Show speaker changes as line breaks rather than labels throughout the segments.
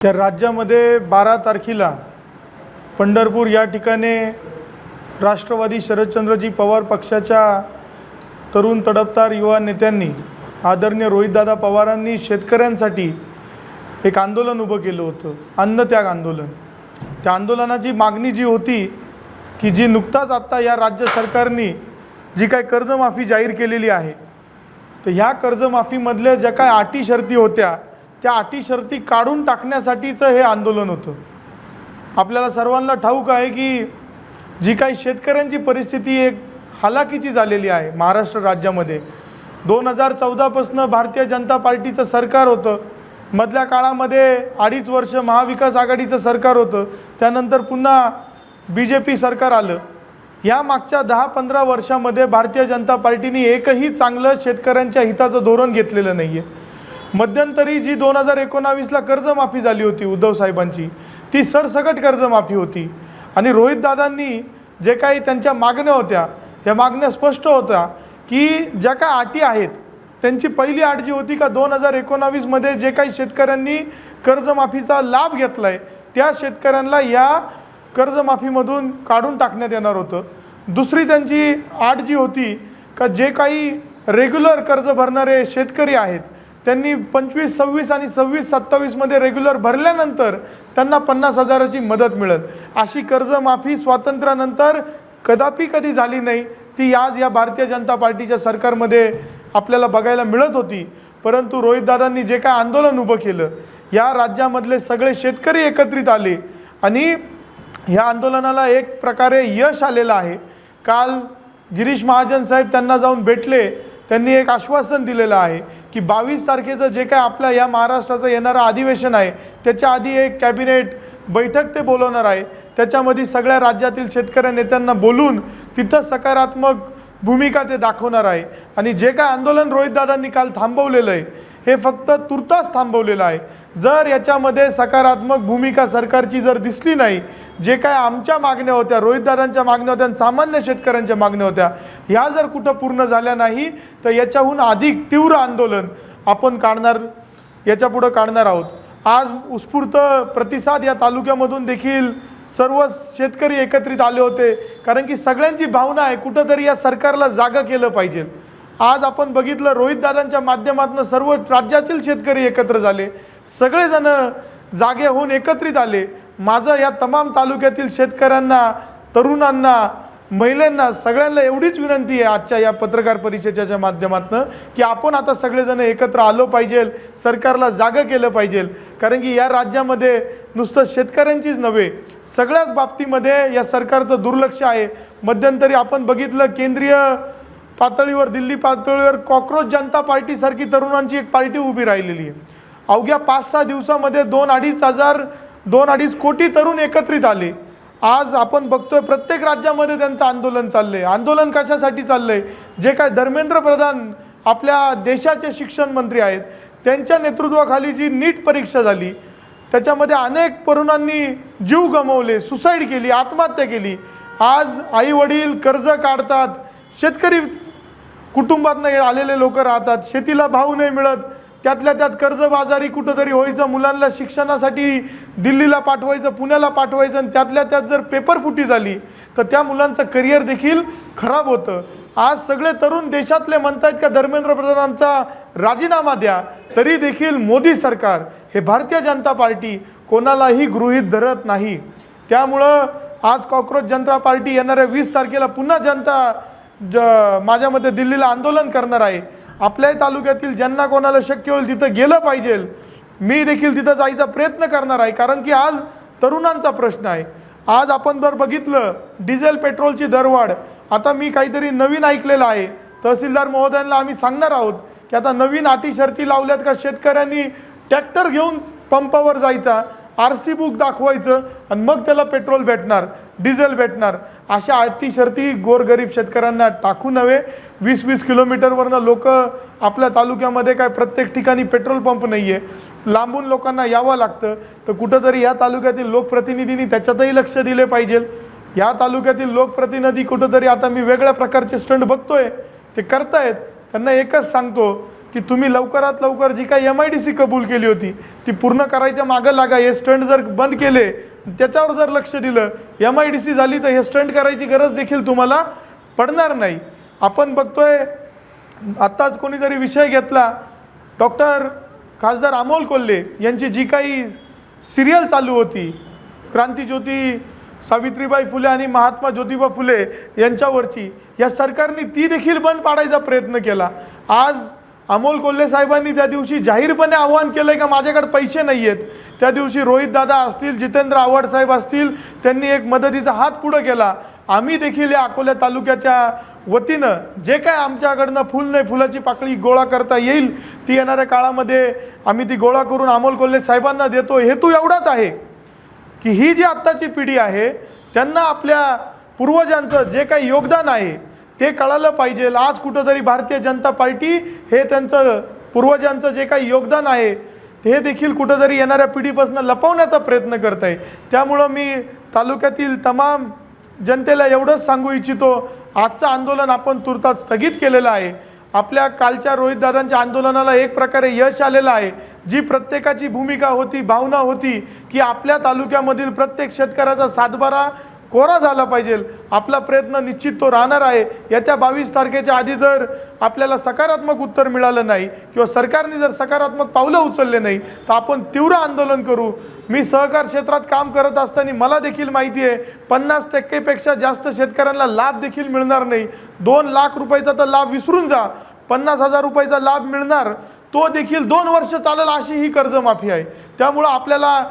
या राज्यामध्ये 12 तारखेला पंढरपूर या ठिकाणी राष्ट्रवादी शरदचंद्रजी पवार पक्षाच्या तरुण तडफदार युवा नेत्यांनी आदरणीय रोहितदादा पवारांनी शेतकऱ्यांसाठी एक आंदोलन उभं केलं होतं, अन्नत्याग आंदोलन। त्या आंदोलनाची मागणी जी होती की जी नुकताच आत्ता या राज्य सरकारने जी काय कर्जमाफी जाहीर केलेली आहे, तर ह्या कर्जमाफीमधल्या ज्या काय अटी शर्ती होत्या त्या अटी शर्ती काढून टाकण्यासाठीचं हे आंदोलन होतं। आपल्याला सर्वांना ठाऊक आहे की जी काही शेतकऱ्यांची परिस्थिती एक हालाकीची झालेली आहे महाराष्ट्र राज्यामध्ये। 2014 पासून भारतीय जनता पार्टीचं सरकार होतं, मधल्या काळामध्ये 2.5 वर्ष महाविकास आघाडीचं सरकार होतं, त्यानंतर पुन्हा BJP सरकार आलं। या मागच्या 10-15 वर्षामध्ये भारतीय जनता पार्टीने एकही चांगलं शेतकऱ्यांच्या हिताचं धोरण घेतलेलं नाही आहे। मध्यंतरी जी 2019ला कर्जमाफी झाली होती उद्धव साहेबांची, ती सरसकट कर्जमाफी होती आणि रोहितदादांनी जे काही त्यांच्या मागण्या होत्या या मागण्या स्पष्ट होत्या की ज्या काय अटी आहेत त्यांची पहिली अट जी होती का 2019 मध्ये जे काही शेतकऱ्यांनी कर्जमाफीचा लाभ घेतला आहे त्या शेतकऱ्यांना या कर्जमाफीमधून काढून टाकण्यात येणार होतं। दुसरी त्यांची अट जी होती का जे काही रेग्युलर कर्ज भरणारे शेतकरी आहेत त्यांनी 25, 26 आणि 26, 27 मध्ये रेग्युलर भरल्यानंतर त्यांना 50,000ची मदत मिळेल। अशी कर्जमाफी स्वातंत्र्यानंतर कधी झाली नाही, ती आज या भारतीय जनता पार्टीच्या सरकारमध्ये आपल्याला बघायला मिळत होती। परंतु रोहितदादांनी जे काय आंदोलन उभं केलं, या राज्यामधले सगळे शेतकरी एकत्रित आले आणि ह्या आंदोलनाला एक प्रकारे यश आलेलं आहे। काल गिरीश महाजन साहेब त्यांना जाऊन भेटले, त्यांनी एक आश्वासन दिलेलं आहे की 22 तारखेचं जे काय आपल्या या महाराष्ट्राचं येणारं अधिवेशन आहे त्याच्या आधी एक कॅबिनेट बैठक ते बोलवणार आहे। त्याच्यामध्ये सगळ्या राज्यातील शेतकरी नेत्यांना बोलून तिथं सकारात्मक भूमिका ते दाखवणार आहे आणि जे काय आंदोलन रोहितदादांनी काल थांबवलेलं आहे हे फक्त तुर्तास थांबवलेलं आहे। जर याच्यामध्ये सकारात्मक भूमिका सरकारची जर दिसली नाही, जे काय आमच्या मागण्या होत्या, रोहितदादांच्या मागण्या होत्या, सामान्य शेतकऱ्यांच्या मागण्या होत्या, ह्या जर कुठं पूर्ण झाल्या नाही तर याच्याहून अधिक तीव्र आंदोलन आपण याच्यापुढं काढणार आहोत। आज उत्स्फूर्त प्रतिसाद या तालुक्यामधून देखील सर्व शेतकरी एकत्रित आले होते, कारण की सगळ्यांची भावना आहे कुठंतरी या सरकारला जागा केलं पाहिजे। आज आपण बघितलं रोहितदादांच्या माध्यमातून सर्व राज्यातील शेतकरी एकत्र झाले, सगळेजण जागे होऊन एकत्रित आले। माझं या तमाम तालुक्यातील शेतकऱ्यांना, तरुणांना, महिलांना सगळ्यांना एवढीच विनंती आहे आजच्या या पत्रकार परिषदेच्या माध्यमातून की आपण आता सगळेजण एकत्र आलो पाहिजे, सरकारला जागा केलं पाहिजे। कारण की या राज्यामध्ये नुसतं शेतकऱ्यांचीच नव्हे सगळ्याच बाबतीमध्ये या सरकारचं दुर्लक्ष आहे। मध्यंतरी आपण बघितलं केंद्रीय पातळीवर, दिल्ली पातळीवर कॉकरोच जनता पार्टीसारखी तरुणांची एक पार्टी उभी राहिलेली आहे। अवघ्या 5-6 दिवसामध्ये 2-2.5 कोटी तरुण एकत्रित आले। आज आपण बघतोय प्रत्येक राज्यामध्ये त्यांचं आंदोलन चाललंय। आंदोलन कशासाठी चाललंय? जे काय धर्मेंद्र प्रधान आपल्या देशाचे शिक्षण मंत्री आहेत त्यांच्या नेतृत्वाखाली जी नीट परीक्षा झाली त्याच्यामध्ये अनेक तरुणांनी जीव गमावले, सुसाईड केली, आत्महत्या केली। आज आई वडील कर्ज काढतात, शेतकरी कुटुंबातून आलेले लोक राहतात, शेतीला भाव नाही मिळत, त्यातल्या त्यात कर्जबाजारी कुठंतरी व्हायचं, मुलांना शिक्षणासाठी दिल्लीला पाठवायचं, पुण्याला पाठवायचं आणि त्यातल्या त्यात जर पेपरफुटी झाली तर त्या मुलांचं करिअर देखील खराब होतं। आज सगळे तरुण देशातले म्हणतात का धर्मेंद्र प्रधानांचा राजीनामा द्या, तरी देखील मोदी सरकार हे भारतीय जनता पार्टी कोणालाही गृहीत धरत नाही। त्यामुळं आज कॉकरोच जनता पार्टी येणाऱ्या 20 तारखेला पुन्हा माझ्या मते दिल्लीला आंदोलन करणार आहे। आपल्याही तालुक्यातील ज्यांना कोणाला शक्य होईल तिथं गेलं पाहिजे। मी देखील तिथं जायचा प्रयत्न करणार आहे, कारण की आज तरुणांचा प्रश्न आहे। आज आपण जर बघितलं डिझेल पेट्रोलची दरवाढ, आता मी काहीतरी नवीन ऐकलेलं आहे, तहसीलदार महोदयांना आम्ही सांगणार आहोत की आता नवीन अटी शर्ती लावल्यात का शेतकऱ्यांनी ट्रॅक्टर घेऊन पंपावर जायचा, RC बुक दाखवायचं आणि मग त्याला पेट्रोल भेटणार, डिझेल भेटणार। अशा अटी शर्ती गोरगरीब शेतकऱ्यांना टाकू नये। 20-20 किलोमीटरवरनं लोक आपल्या तालुक्यामध्ये काय प्रत्येक ठिकाणी पेट्रोल पंप नाही आहे, लांबून लोकांना यावं लागतं। तर कुठंतरी या तालुक्यातील लोकप्रतिनिधींनी त्याच्यातही लक्ष दिले पाहिजे। या तालुक्यातील लोकप्रतिनिधी कुठंतरी आता मी वेगळ्या प्रकारचे स्टंट बघतोय ते करतायत, त्यांना एकच सांगतो की तुम्ही लवकरात लवकर जी काही MIDC कबूल केली होती ती पूर्ण करायच्या मागं लागा. हे स्टंट जर बंद केले, त्याच्यावर जर लक्ष दिलं, MIDC झाली तर हे स्टंट करायची गरज देखील तुम्हाला पडणार नाही. आपण बघतोय आत्ताच कोणीतरी विषय घेतला, डॉक्टर खासदार अमोल कोल्हे यांची जी काही सिरियल चालू होती क्रांतीज्योती सावित्रीबाई फुले आणि महात्मा ज्योतिबा फुले यांच्यावरची, या सरकारने ती देखील बंद पाडायचा प्रयत्न केला. आज अमोल कोल्हे साहेबांनी त्या दिवशी जाहीरपणे आवाहन केलं का माझ्याकडे पैसे नाही आहेत. त्या दिवशी रोहित दादा असतील, जितेंद्र आव्हाड साहेब असतील, त्यांनी एक मदतीचा हात पुढं केला. आम्ही देखील या अकोला तालुक्याच्या वतीनं जे काय आमच्याकडनं फुल नाही फुलाची पाकळी गोळा करता येईल ती येणाऱ्या काळामध्ये आम्ही ती गोळा करून अमोल कोल्हे साहेबांना देतो. हेतू एवढाच आहे की ही जी आत्ताची पिढी आहे त्यांना आपल्या पूर्वजांचं जे काही योगदान आहे ते कळालं पाहिजे. आज कुठंतरी भारतीय जनता पार्टी हे त्यांचं पूर्वजांचं जे काही योगदान आहे ते देखील कुठंतरी येणाऱ्या पिढीपासून लपवण्याचा प्रयत्न करत आहे. त्यामुळं मी तालुक्यातील तमाम जनतेला एवढंच सांगू इच्छितो, आजचं आंदोलन आपण तुर्तास स्थगित केलेलं आहे. आपल्या कालच्या रोहितदादांच्या आंदोलनाला एक प्रकारे यश आलेलं आहे. जी प्रत्येकाची भूमिका होती, भावना होती की आपल्या तालुक्यामधील प्रत्येक शेतकऱ्याचा सातबारा कोरा झाला पाहिजे, आपला प्रयत्न निश्चित तो राहणार आहे. येत्या 22 तारखेच्या आधी जर आपल्याला सकारात्मक उत्तर मिळालं नाही किंवा सरकारने जर सकारात्मक पावलं उचलले नाही तर आपण तीव्र आंदोलन करू. मी सहकार क्षेत्रात काम करत असताना मला देखील माहिती आहे 50% जास्त शेतकऱ्यांना लाभ देखील मिळणार नाही. 2 लाख रुपयाचा तर लाभ विसरून जा, 50,000 रुपयाचा लाभ मिळणार तो देखील 2 वर्ष चालेल अशी ही कर्जमाफी आहे. त्यामुळं आपल्याला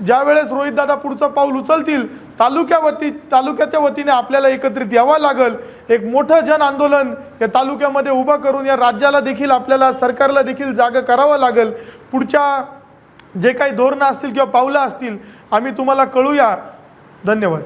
ज्या वेळेस रोहितदादा पुढचं पाऊल उचलतील तालुक्याच्या वतीने आपल्याला एकत्रित यावं लागेल. एक मोठं जन आंदोलन या तालुक्यामध्ये उभा करून या राज्याला देखील आपल्याला सरकारला देखील जागं करावं लागेल. पुढच्या जे काही धोरणं असतील किंवा पावलं असतील आम्ही तुम्हाला कळूया. धन्यवाद.